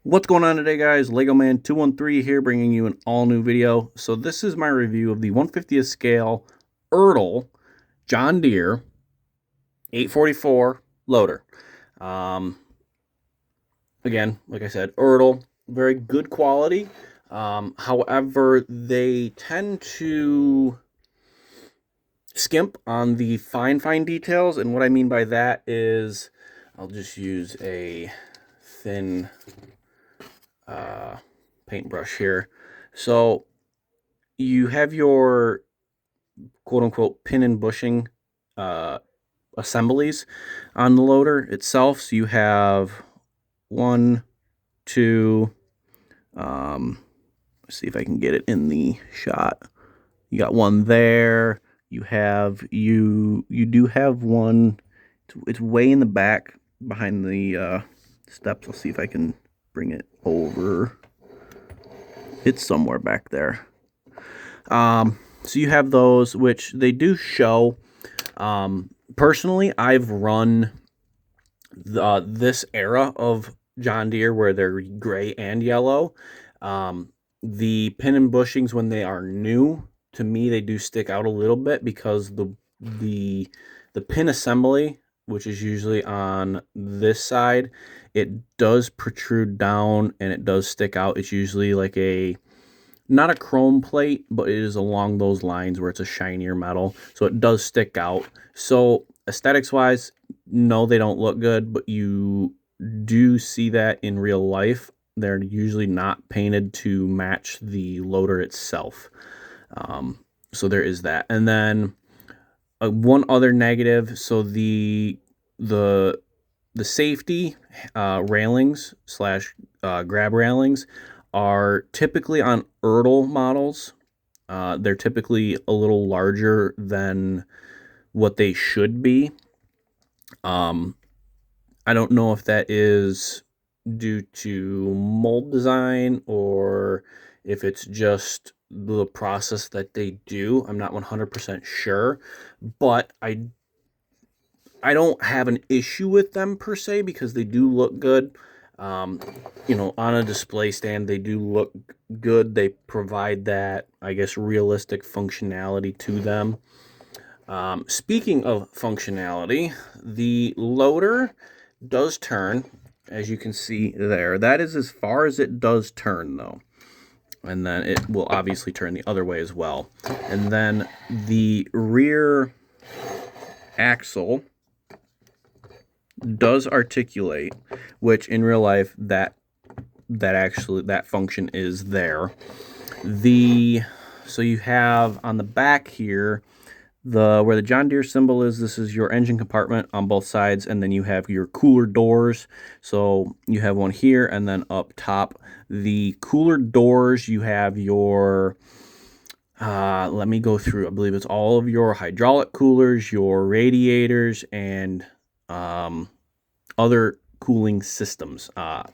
What's going on today, guys? Lego Man 213 here, bringing you an all new video. So this is my review of the 1/50th scale ERTL John Deere 844 loader. Um, Again, like I said, ERTL, very good quality. However, they tend to skimp on the fine details, and what I mean by that is I'll just use a thin paintbrush here. So you have your quote-unquote pin and bushing assemblies on the loader itself. So you have one, two, let's see if I can get it in the shot. You got one there. You do have one. It's way in the back behind the steps. I'll see if I can bring it over. It's somewhere back there. So you have those, which they do show. Personally, I've run this era of John Deere where they're gray and yellow. The pin and bushings, when they are new, to me, they do stick out a little bit because the pin assembly, which is usually on this side, it does protrude down and it does stick out. It's usually like not a chrome plate, but it is along those lines where it's a shinier metal, so it does stick out. So aesthetics wise, no, they don't look good, but you do see that in real life. They're usually not painted to match the loader itself. So there is that. And then one other negative, so the safety railings slash grab railings are typically on ERTL models. They're typically a little larger than what they should be. I don't know if that is due to mold design or if it's just the process that they do. I'm not 100% sure, but I don't have an issue with them per se because they do look good. On a display stand, they do look good. They provide that, I guess, realistic functionality to them. Speaking of functionality, the loader does turn, as you can see there. That is as far as it does turn, though. And then it will obviously turn the other way as well. And then the rear axle does articulate, which in real life that function is there. So you have on the back here where the John Deere symbol is. This is your engine compartment on both sides, and then you have your cooler doors. So you have one here, and then up top, the cooler doors, you have your let me go through. I believe it's all of your hydraulic coolers, your radiators, and other cooling systems.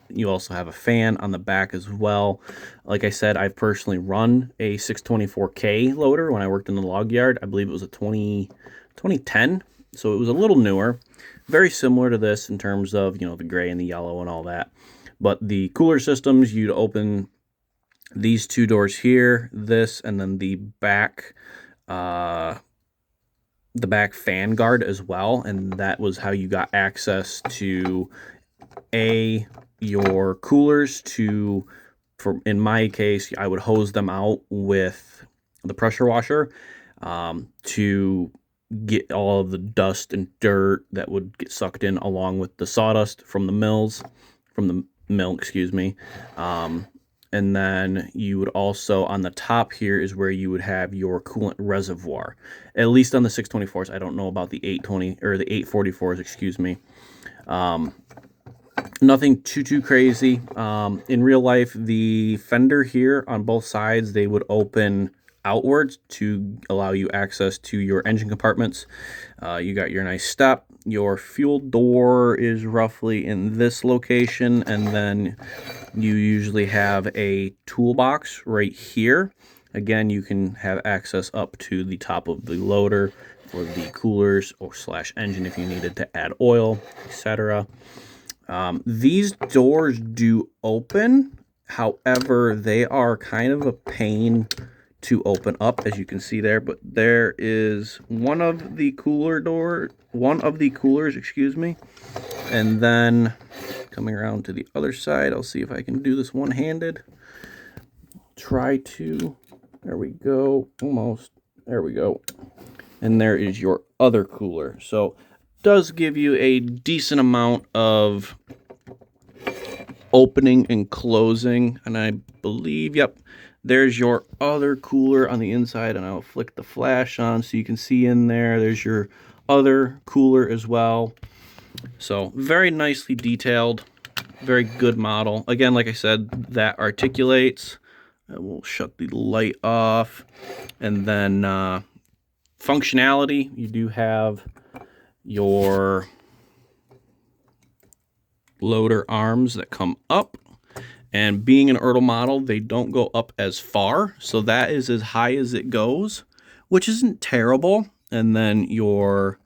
You also have a fan on the back as well. Like I said, I've personally run a 624K loader when I worked in the log yard. I believe it was a 2010, so it was a little newer. Very similar to this in terms of, the gray and the yellow and all that. But the cooler systems, you'd open these two doors here, this, and then the back fan guard as well, and that was how you got access to your coolers. In my case, I would hose them out with the pressure washer to get all of the dust and dirt that would get sucked in along with the sawdust from the mill, excuse me. And then you would also, on the top here is where you would have your coolant reservoir. At least on the 624s. I don't know about the 820 or the 844s, excuse me. Nothing too crazy. In real life, the fender here on both sides, they would open outwards to allow you access to your engine compartments. You got your nice step. Your fuel door is roughly in this location, and then you usually have a toolbox right here. Again, you can have access up to the top of the loader for the coolers or / engine if you needed to add oil, etc. These doors do open, however, they are kind of a pain to open up, as you can see there. But there is one of the coolers, excuse me, and then coming around to the other side, I'll see if I can do this one-handed. Try to. There we go. Almost. There we go. And there is your other cooler. So does give you a decent amount of opening and closing. And I believe, yep, there's your other cooler on the inside. And I'll flick the flash on so you can see in there. There's your other cooler as well. So very nicely detailed. Very good model. Again, like I said, that articulates. We'll shut the light off. And then functionality, you do have your loader arms that come up. And being an ERTL model, they don't go up as far. So that is as high as it goes, which isn't terrible. And then your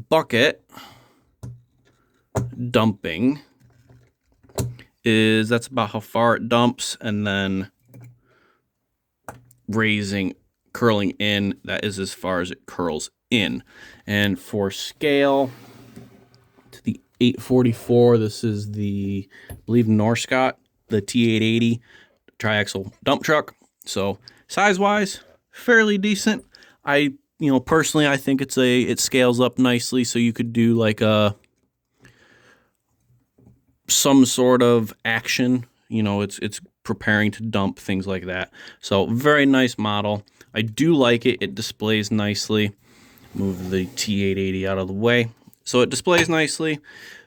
bucket dumping that's about how far it dumps, and then curling in, that is as far as it curls in. And for scale to the 844, this is the, I believe, Norscot, the T880 triaxle dump truck. So size-wise, fairly decent. Personally, I think it scales up nicely, so you could do like some sort of action. It's preparing to dump, things like that. So very nice model. I do like it. It displays nicely. Move the T880 out of the way. So it displays nicely.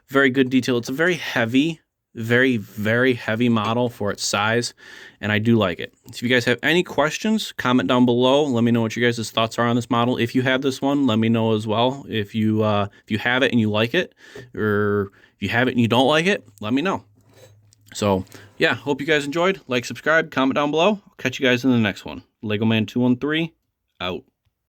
Very good detail. It's a very heavy, very, very heavy model for its size, and I do like it. So if you guys have any questions, comment down below. Let me know what you guys' thoughts are on this model. If you have this one, let me know as well. If you have it and you like it, or if you have it and you don't like it, let me know. So yeah, hope you guys enjoyed. Like, subscribe, comment down below. I'll catch you guys in the next one. LegoMan213 out.